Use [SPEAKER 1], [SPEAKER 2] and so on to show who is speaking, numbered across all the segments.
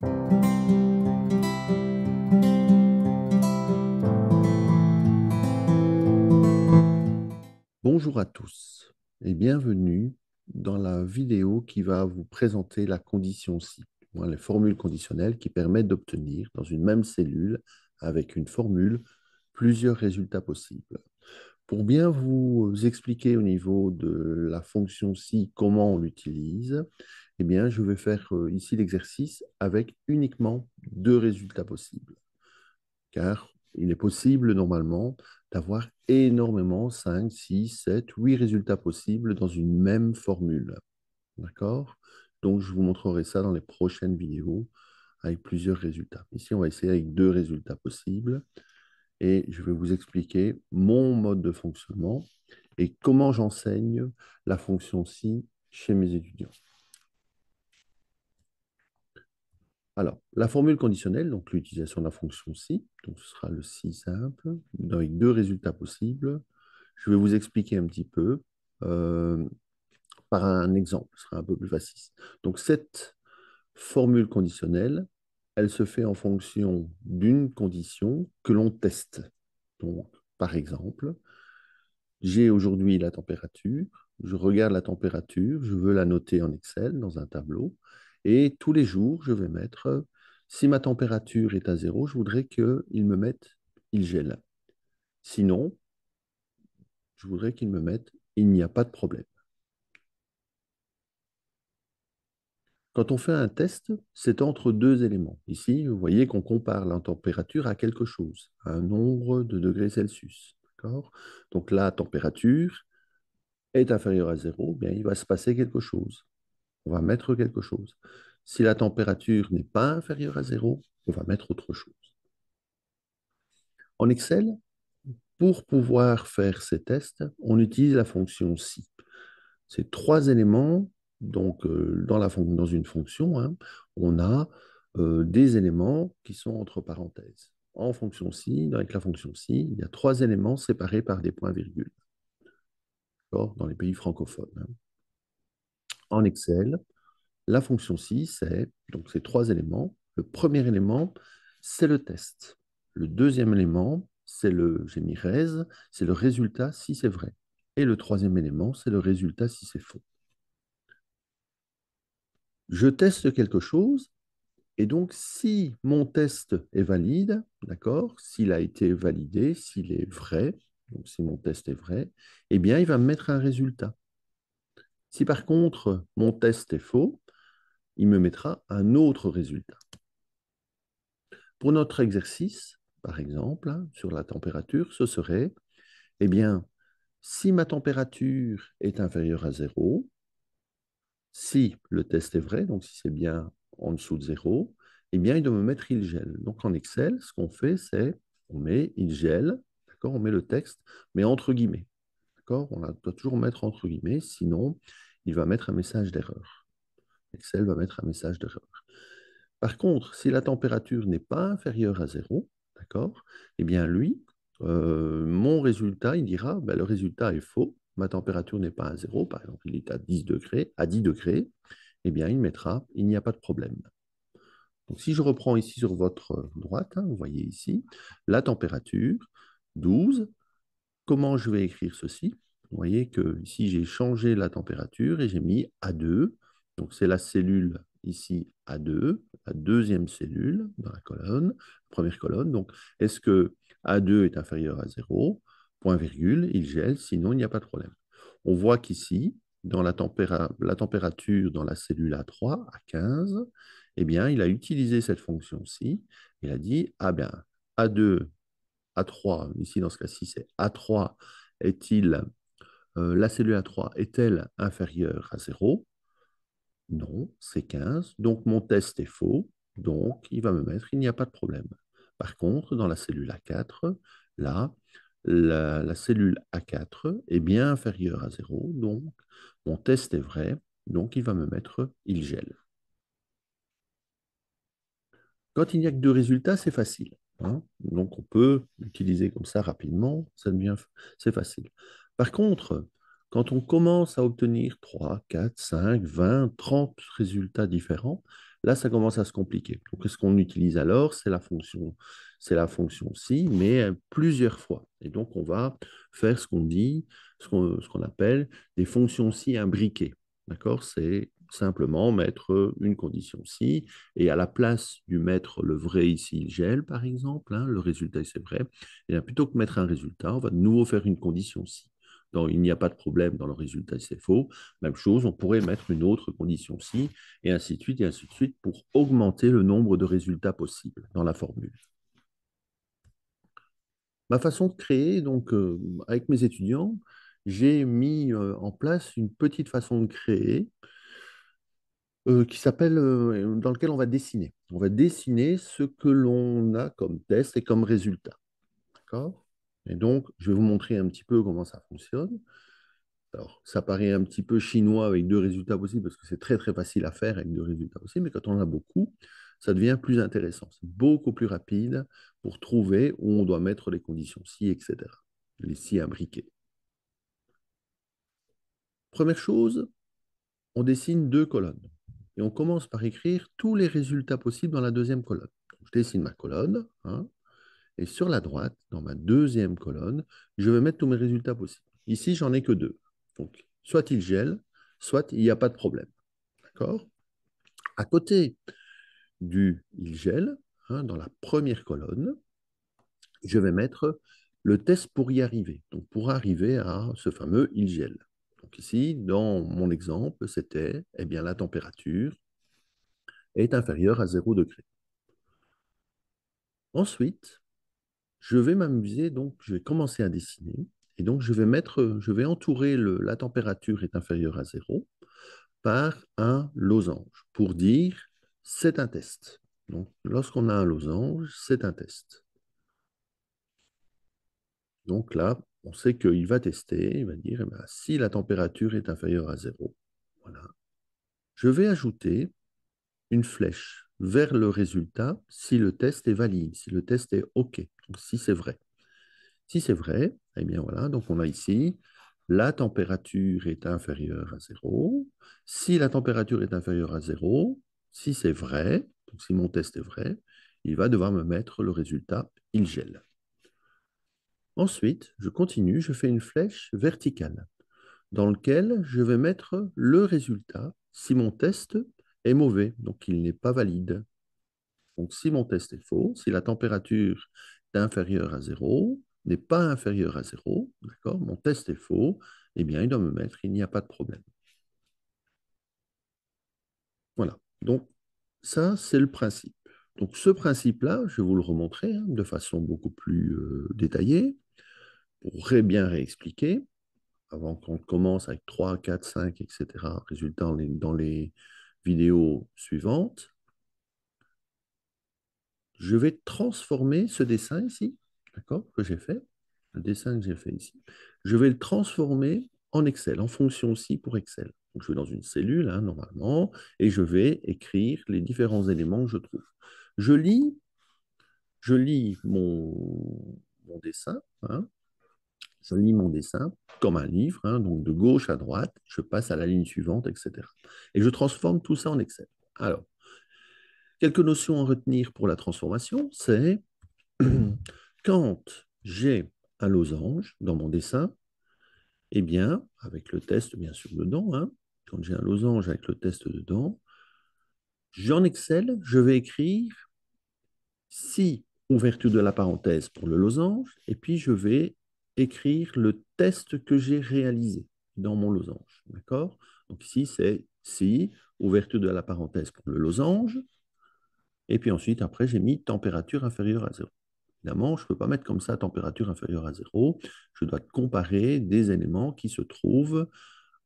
[SPEAKER 1] Bonjour à tous et bienvenue dans la vidéo qui va vous présenter la condition si, les formules conditionnelles qui permettent d'obtenir dans une même cellule avec une formule plusieurs résultats possibles. Pour bien vous expliquer au niveau de la fonction si comment on l'utilise, eh bien, je vais faire ici l'exercice avec uniquement deux résultats possibles car il est possible normalement d'avoir énormément 5, 6, 7, 8 résultats possibles dans une même formule. D'accord? Donc, je vous montrerai ça dans les prochaines vidéos avec plusieurs résultats. Ici, on va essayer avec deux résultats possibles et je vais vous expliquer mon mode de fonctionnement et comment j'enseigne la fonction si chez mes étudiants. Alors, la formule conditionnelle, donc l'utilisation de la fonction si, donc ce sera le si simple, avec deux résultats possibles. Je vais vous expliquer un petit peu euh, par un exemple, ce sera un peu plus facile. Donc, cette formule conditionnelle, elle se fait en fonction d'une condition que l'on teste. Donc, par exemple, j'ai aujourd'hui la température, je regarde la température, je veux la noter en Excel dans un tableau, et tous les jours, je vais mettre, si ma température est à zéro, je voudrais qu'il me mette, il gèle. Sinon, je voudrais qu'il me mette, il n'y a pas de problème. Quand on fait un test, c'est entre deux éléments. Ici, vous voyez qu'on compare la température à quelque chose, à un nombre de degrés Celsius. D'accord? Donc la température est inférieure à zéro, bien, il va se passer quelque chose. On va mettre quelque chose. Si la température n'est pas inférieure à zéro, on va mettre autre chose. En Excel, pour pouvoir faire ces tests, on utilise la fonction si. C'est trois éléments. Donc, dans une fonction, hein, on a des éléments qui sont entre parenthèses. En fonction si, avec la fonction si, il y a trois éléments séparés par des points-virgules. Dans les pays francophones. Hein. En Excel, la fonction si, c'est donc ces trois éléments. Le premier élément, c'est le test. Le deuxième élément, j'ai mis res, c'est le résultat si c'est vrai. Et le troisième élément, c'est le résultat si c'est faux. Je teste quelque chose, et donc si mon test est valide, d'accord, s'il a été validé, s'il est vrai, donc si mon test est vrai, eh bien, il va me mettre un résultat. Si par contre mon test est faux, il me mettra un autre résultat. Pour notre exercice, par exemple, hein, sur la température, ce serait, eh bien, si ma température est inférieure à zéro, si le test est vrai, donc si c'est bien en dessous de zéro, eh bien, il doit me mettre il gèle. Donc en Excel, ce qu'on fait, c'est on met il gèle, d'accord, on met le texte, mais entre guillemets. D'accord, doit toujours mettre entre guillemets, sinon il va mettre un message d'erreur. Excel va mettre un message d'erreur. Par contre, si la température n'est pas inférieure à zéro, d'accord, eh bien lui, mon résultat, il dira, ben, le résultat est faux, ma température n'est pas à zéro, par exemple, il est à 10 degrés, eh bien, il mettra, il n'y a pas de problème. Donc, si je reprends ici sur votre droite, hein, vous voyez ici, la température, 12. Comment je vais écrire ceci? Vous voyez que ici, j'ai changé la température et j'ai mis A2. Donc, c'est la cellule ici A2, la deuxième cellule dans la colonne, première colonne. Donc, est-ce que A2 est inférieur à zéro? Point virgule, il gèle, sinon il n'y a pas de problème. On voit qu'ici, dans la température dans la cellule A3, à 15, eh bien, il a utilisé cette fonction-ci. Il a dit, ah bien, A2 A3, ici dans ce cas-ci, c'est A3, la cellule A3 est-elle inférieure à zéro? Non, c'est 15. Donc mon test est faux. Donc il va me mettre, il n'y a pas de problème. Par contre, dans la cellule A4, là, la cellule A4 est bien inférieure à zéro. Donc mon test est vrai. Donc il va me mettre, il gèle. Quand il n'y a que deux résultats, c'est facile. Hein. Donc, on peut l'utiliser comme ça rapidement, c'est facile. Par contre, quand on commence à obtenir 3, 4, 5, 20, 30 résultats différents, Là, ça commence à se compliquer. Donc, ce qu'on utilise alors, c'est la fonction si, mais plusieurs fois. Et donc, on va faire ce qu'on dit, ce qu'on appelle des fonctions si imbriquées. D'accord? C'est simplement mettre une condition si, et à la place du mettre le vrai ici, il gèle, par exemple, hein, le résultat, c'est vrai, et bien, plutôt que mettre un résultat, on va de nouveau faire une condition si. Donc, il n'y a pas de problème dans le résultat, c'est faux. Même chose, on pourrait mettre une autre condition si, et ainsi de suite, pour augmenter le nombre de résultats possibles dans la formule. Ma façon de créer, donc, avec mes étudiants, j'ai mis en place une petite façon de créer qui s'appelle, dans lequel on va dessiner. On va dessiner ce que l'on a comme test et comme résultat. D'accord? Et donc, je vais vous montrer un petit peu comment ça fonctionne. Alors, ça paraît un petit peu chinois avec deux résultats possibles parce que c'est très très facile à faire avec deux résultats possibles, mais quand on en a beaucoup, ça devient plus intéressant. C'est beaucoup plus rapide pour trouver où on doit mettre les conditions si, etc. Les si imbriqués. Première chose, on dessine deux colonnes. Et on commence par écrire tous les résultats possibles dans la deuxième colonne. Donc, je dessine ma colonne, hein, et sur la droite, dans ma deuxième colonne, je vais mettre tous mes résultats possibles. Ici, j'en ai que deux. Donc, soit il gèle, soit il n'y a pas de problème. D'accord? À côté du il gèle, hein, dans la première colonne, je vais mettre le test pour y arriver. Donc, pour arriver à ce fameux il gèle. Donc, ici, dans mon exemple, c'était eh bien, la température est inférieure à 0 degré. Ensuite, je vais m'amuser, donc je vais commencer à dessiner. Et donc, je vais entourer la température est inférieure à 0 par un losange pour dire c'est un test. Donc, lorsqu'on a un losange, c'est un test. Donc là, on sait qu'il va tester, il va dire eh ben, si la température est inférieure à 0, voilà. Je vais ajouter une flèche vers le résultat si le test est valide, si le test est OK, donc si c'est vrai. Si c'est vrai, eh bien voilà, donc on a ici la température est inférieure à 0. Si la température est inférieure à 0, si c'est vrai, donc si mon test est vrai, il va devoir me mettre le résultat, il gèle. Ensuite, je continue, je fais une flèche verticale dans laquelle je vais mettre le résultat si mon test est mauvais, donc il n'est pas valide. Donc si mon test est faux, si la température est inférieure à 0, n'est pas inférieure à 0, d'accord, mon test est faux, eh bien il doit me mettre il n'y a pas de problème. Voilà. Donc ça, c'est le principe. Donc ce principe-là, je vais vous le remontrer hein, de façon beaucoup plus détaillée pour bien réexpliquer avant qu'on commence avec 3, 4, 5, etc. Résultat dans les vidéos suivantes. Je vais transformer ce dessin ici, d'accord, que j'ai fait, le dessin que j'ai fait ici. Je vais le transformer en Excel, en fonction aussi pour Excel. Donc, je vais dans une cellule, hein, normalement, et je vais écrire les différents éléments que je trouve. Je lis, je lis mon dessin, hein, je lis mon dessin comme un livre, hein, donc de gauche à droite, je passe à la ligne suivante, etc. Et je transforme tout ça en Excel. Alors, quelques notions à retenir pour la transformation, c'est quand j'ai un losange dans mon dessin, eh bien, avec le test bien sûr dedans, hein, quand j'ai un losange avec le test dedans, en Excel, je vais écrire si ouverture de la parenthèse pour le losange, et puis je vais écrire le test que j'ai réalisé dans mon losange. D'accord? Donc ici, c'est si ouverture de la parenthèse pour le losange, et puis ensuite, après, j'ai mis température inférieure à 0. Évidemment, je ne peux pas mettre comme ça température inférieure à 0. Je dois comparer des éléments qui se trouvent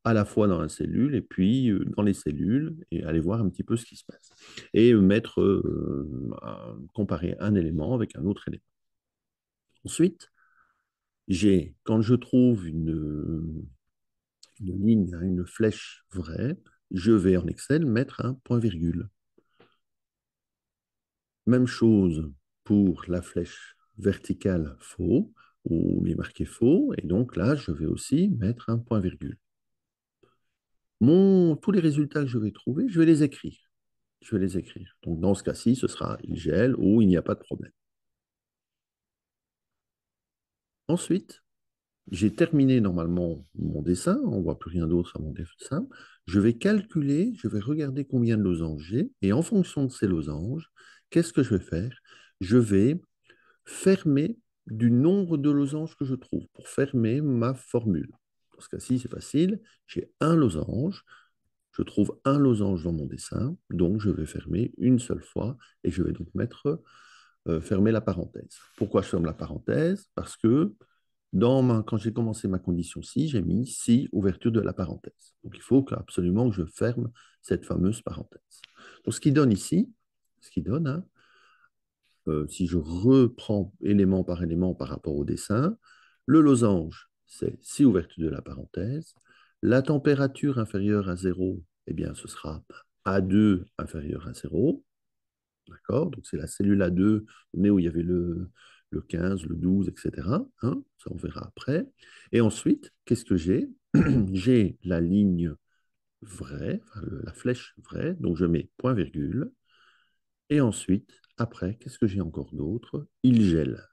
[SPEAKER 1] à la fois dans la cellule et puis dans les cellules et aller voir un petit peu ce qui se passe. Et comparer un élément avec un autre élément. Ensuite, quand je trouve une ligne, hein, une flèche vraie, je vais en Excel mettre un point-virgule. Même chose pour la flèche verticale faux, où il est marqué faux, et donc là, je vais aussi mettre un point-virgule. Tous les résultats que je vais trouver, je vais les écrire. je vais les écrire. Donc, dans ce cas-ci, ce sera il gèle ou il n'y a pas de problème. Ensuite, j'ai terminé normalement mon dessin, on ne voit plus rien d'autre à mon dessin. Je vais calculer, je vais regarder combien de losanges j'ai, et en fonction de ces losanges, qu'est-ce que je vais faire? Je vais fermer du nombre de losanges que je trouve pour fermer ma formule. Dans ce cas-ci, c'est facile. J'ai un losange, je trouve un losange dans mon dessin, donc je vais fermer une seule fois et je vais donc mettre fermer la parenthèse. Pourquoi je ferme la parenthèse? Parce que quand j'ai commencé ma condition si, j'ai mis si ouverture de la parenthèse. Donc il faut absolument que je ferme cette fameuse parenthèse. Donc ce qui donne ici, ce qui donne, hein, si je reprends élément par élément par rapport au dessin, le losange, c'est si ouverture de la parenthèse. La température inférieure à 0, eh bien, ce sera A2 inférieur à 0. D'accord? Donc, c'est la cellule A2, où il y avait le 15, le 12, etc. Hein, ça, on verra après. Et ensuite, qu'est-ce que j'ai? J'ai la ligne vraie, enfin, la flèche vraie, donc je mets point virgule. Et ensuite, après, qu'est-ce que j'ai encore d'autre? Il gèle.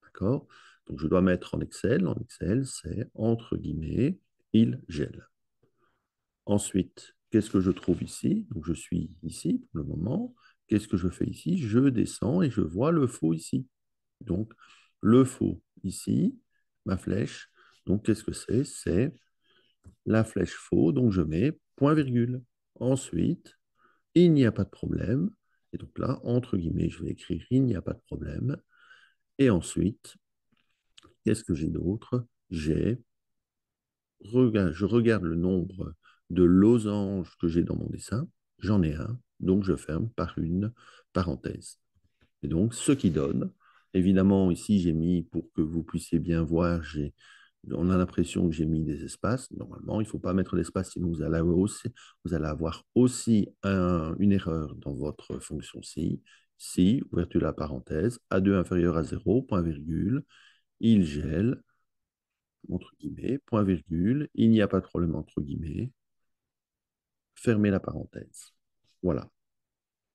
[SPEAKER 1] D'accord? Donc, je dois mettre en Excel. En Excel, c'est entre guillemets, il gèle. Ensuite, qu'est-ce que je trouve ici? Donc, je suis ici pour le moment. Qu'est-ce que je fais ici? Je descends et je vois le faux ici. Donc, le faux ici, ma flèche. Donc, qu'est-ce que c'est? C'est la flèche faux. Donc, je mets point virgule. Ensuite, il n'y a pas de problème. Et donc là, entre guillemets, je vais écrire il n'y a pas de problème. Et ensuite, qu'est-ce que j'ai d'autre? Je regarde le nombre de losanges que j'ai dans mon dessin. J'en ai un, donc je ferme par une parenthèse. Et donc, ce qui donne, évidemment, ici, j'ai mis, pour que vous puissiez bien voir, on a l'impression que j'ai mis des espaces. Normalement, il ne faut pas mettre d'espace, sinon vous allez avoir aussi une erreur dans votre fonction si. Si, ouverture de la parenthèse, A2 inférieur à 0, point virgule, il gèle, entre guillemets, point virgule, il n'y a pas de problème entre guillemets, fermez la parenthèse. Voilà.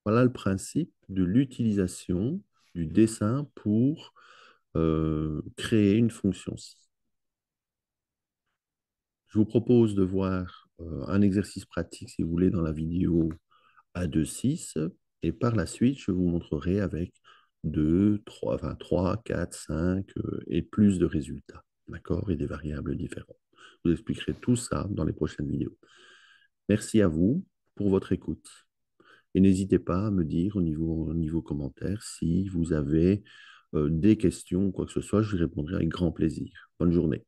[SPEAKER 1] Voilà le principe de l'utilisation du dessin pour créer une fonction si. Je vous propose de voir un exercice pratique, si vous voulez, dans la vidéo A2.6, et par la suite, je vous montrerai avec 2, 3, enfin 3, 4, 5 et plus de résultats, d'accord, et des variables différentes. Je vous expliquerai tout ça dans les prochaines vidéos. Merci à vous pour votre écoute. Et n'hésitez pas à me dire au niveau commentaire si vous avez des questions ou quoi que ce soit, je vous répondrai avec grand plaisir. Bonne journée.